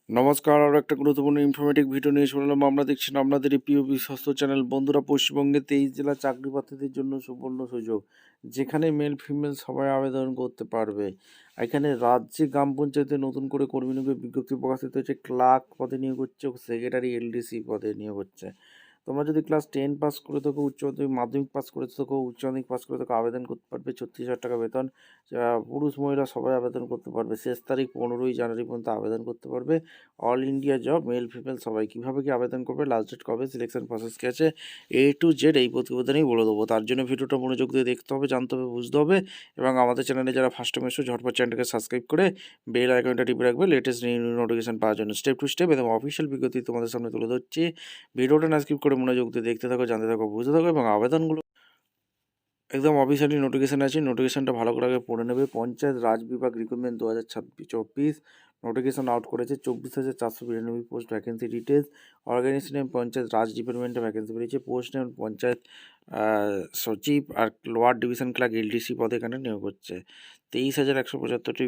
নমস্কার, আরও একটা গুরুত্বপূর্ণ ইনফরমেটিভ ভিডিও নিয়ে শুনলাম। আমরা দেখছেন আপনাদের এই প্রিয় বিশ্বস্ত চ্যানেল। বন্ধুরা, পশ্চিমবঙ্গে 23 জেলা চাকরি প্রার্থীদের জন্য সুবর্ণ সুযোগ, যেখানে মেল ফিমেল সবাই আবেদন করতে পারবে। এখানে রাজ্যে গ্রাম পঞ্চায়েতে নতুন করে কর্মী নিয়োগের বিজ্ঞপ্তি প্রকাশিত হয়েছে। ক্লার্ক পদে নিয়োগ হচ্ছে, সেক্রেটারি এলডিসি পদে নিয়োগ হচ্ছে। তোমরা যদি ক্লাস 10 পাস করে থাকো, উচ্চ মাধ্যমিক পাস করে থাকো, উচ্চ মাধ্যমিক পাস করে থাকো, আবেদন করতে পারবে। 36,000 টাকা বেতন। পুরুষ মহিলা সবাই আবেদন করতে পারবে। শেষ তারিখ 15ই জানুয়ারি পর্যন্ত আবেদন করতে পারবে। All India job, male female সবাই। কীভাবে কি আবেদন করবে, লাস্ট ডেট কবে, সিলেকশন প্রসেস কী আছে, A to Z এই প্রতিবেদনেই বলে দেবো। তার জন্য ভিডিওটা মনোযোগ দিয়ে দেখতে হবে, জানতে হবে, বুঝতে হবে। এবং আমাদের চ্যানেলে যারা ফার্স্ট টাইম এসো, ঝটপট চ্যানেলটাকে সাবস্ক্রাইব করে বেল আইকনটা টিপে রাখবে লেটেস্ট নোটিফিকেশন পাওয়ার জন্য। স্টেপ টু স্টেপ এবং অফিসিয়াল বিজ্ঞপ্তি তোমাদের সামনে তুলে ধরছি। ভিডিওটা না স্কিপ করে মনোযোগ দিয়ে দেখতে থাকো, জানতে থাকো, বুঝতে থাকো। এবং আবেদনগুলো একদম অফিসিয়ালি নোটিফিকেশান আছে, নোটিফিকেশানটা ভালো করে আগে পড়ে নেবে। পঞ্চায়েত রাজ বিভাগ রিক্রুটমেন্ট 2024 নোটিফিকেশান আউট করেছে। 24,492 post, vacancy details. Organisation name Panchayat Raj ডিপার্টমেন্টে ভ্যাকেন্সি বেরিয়েছে। পোস্ট নেম পঞ্চায়েত সচিব আর লোয়ার ডিভিশন ক্লার্ক এলডিসি পদে এখানে নিয়োগ হচ্ছে। 23,175টি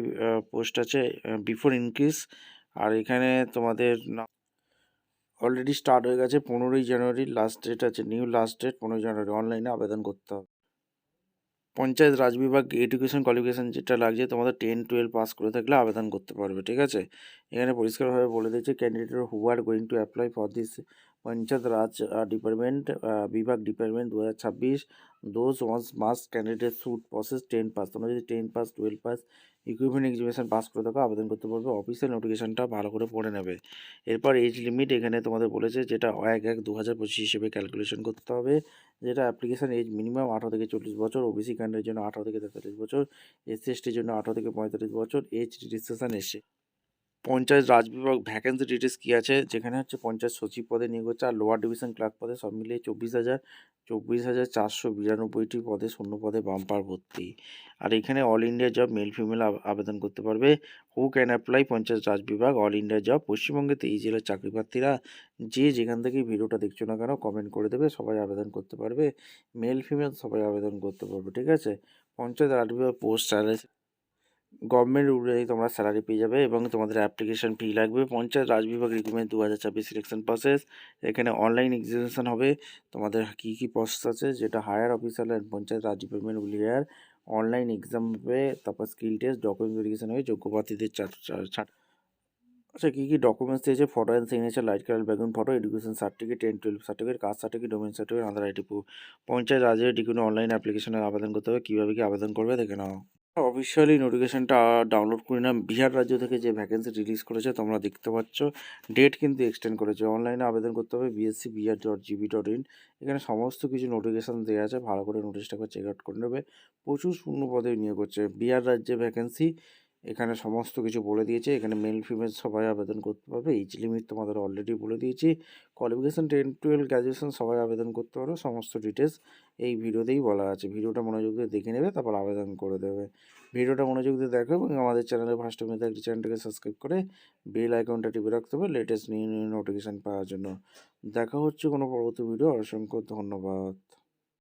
পোস্ট আছে বিফোর ইনক্রিজ। আর এখানে তোমাদের অলরেডি স্টার্ট হয়ে গেছে। 15ই জানুয়ারি লাস্ট ডেট আছে, নিউ লাস্ট ডেট 15ই জানুয়ারি। অনলাইনে আবেদন করতে হবে। পঞ্চায়েত রাজ বিভাগ এডুকেশন কোয়ালিফিকেশান যেটা লাগছে, তোমাদের 10-12 পাস করে থাকলে আবেদন করতে পারবে, ঠিক আছে। এখানে পরিষ্কারভাবে বলে দিয়েছে, candidate who are going to apply for this Panchayat Raj department বিভাগ department 2026, those ones must candidate should possess 10 pass. তোমরা যদি 10 pass, 12 pass, equipment exhibition pass করে থাকো, আবেদন করতে পারবে। অফিসিয়াল নোটিফিকেশনটা ভালো করে পড়ে নেবে। এরপর এজ লিমিট এখানে তোমাদের বলেছে, যেটা 1/1/2025 হিসেবে ক্যালকুলেশন করতে হবে। যেটা অ্যাপ্লিকেশান এজ মিনিমাম 18 থেকে 40 বছর, ওবিসি ক্যান্ডিডেটের জন্য 18 থেকে 43 বছর, এসসি এসটির জন্য 18 থেকে 45 বছর। এজ রেজিস্ট্রেশন এসে পঞ্চায়েত রাজ বিভাগ ভ্যাকেন্সি ডিটেলস কী আছে, যেখানে হচ্ছে পঞ্চায়েত সচিব পদে নিয়োগ হচ্ছে। আর লোয়ার ডিভিশন ক্লার্ক পদে সব মিলিয়ে 24,492টি পদে, শূন্য পদে বাম্পার ভর্তি। আর এখানে all India job, male female আবেদন করতে পারবে। Who can apply panchayat Raj বিভাগ অল ইন্ডিয়া জব। পশ্চিমবঙ্গেতে এই জেলার চাকরি প্রার্থীরা যে যেখান থেকে ভিডিওটা দেখছো না কেন, কমেন্ট করে দেবে, সবাই আবেদন করতে পারবে। মেল ফিমেল সবাই আবেদন করতে পারবে, ঠিক আছে। পঞ্চায়েত রাজ বিভাগ পোস্ট স্যালারি গভর্নমেন্ট অনুযায়ী তোমরা স্যালারি পেয়ে যাবে এবং তোমাদের অ্যাপ্লিকেশন ফি লাগবে। পঞ্চায়েত রাজ বিভাগ রিক্রুটমেন্ট 2026 সিলেকশন প্রসেস। এখানে অনলাইন এক্সামিনেশন হবে। তোমাদের কী কী প্রসেস আছে, যেটা higher officer and Panchayat Raj department will hear online exam হবে। তারপর স্কিল টেস্ট, ডকুমেন্ট ভেরিফিকেশন হবে, যোগ্য প্রার্থীদের আচ্ছা, কী কী ডকুমেন্টস দিয়েছে, photo and signature, light colour background photo, education certificate, 10-12 certificate, caste certificate, domain certificate, Aadhaar ID proof. Panchayat রাজের ডিকুনো অনলাইন অ্যাপ্লিকেশনে আবেদন করতে হবে। কীভাবে কি আবেদন করবে দেখে নাও। অফিসিয়ালি নোটিফিকেশনটা ডাউনলোড করে নাম। বিহার রাজ্য থেকে যে ভ্যাকেন্সি রিলিজ করেছে তোমরা দেখতে পাচ্ছ। ডেট কিন্তু এক্সটেন্ড করেছে। অনলাইনে আবেদন করতে হবে bsc.br.gv.in। এখানে সমস্ত কিছু নোটিফিকেশান দেওয়া আছে, ভালো করে নোটিশটাকে চেক আউট করে নেবে। প্রচুর শূন্য পদে নিয়োগ করছে। বিহার রাজ্যে ভ্যাকেন্সি, এখানে সমস্ত কিছু বলে দিয়েছে। এখানে মেল ফিমেল সবাই আবেদন করতে পারবে। এইজ লিমিট তোমাদের অলরেডি বলে দিয়েছি। কোয়ালিফিকেশান 10-12 গ্র্যাজুয়েশন সবাই আবেদন করতে পারবে। সমস্ত ডিটেলস এই ভিডিওতেই বলা আছে। ভিডিওটা মনোযোগ দিয়ে দেখে নেবে, তারপর আবেদন করে দেবে। ভিডিওটা মনোযোগ দিয়ে দেখো এবং আমাদের চ্যানেলে ফার্স্ট টাইম থাকলে চ্যানেলটাকে সাবস্ক্রাইব করে বেল আইকনটা টিপে রাখতে হবে লেটেস্ট নিউ নিউ নোটিফিকেশান পাওয়ার জন্য। দেখা হচ্ছে কোনো পরবর্তী ভিডিও। অসংখ্য ধন্যবাদ।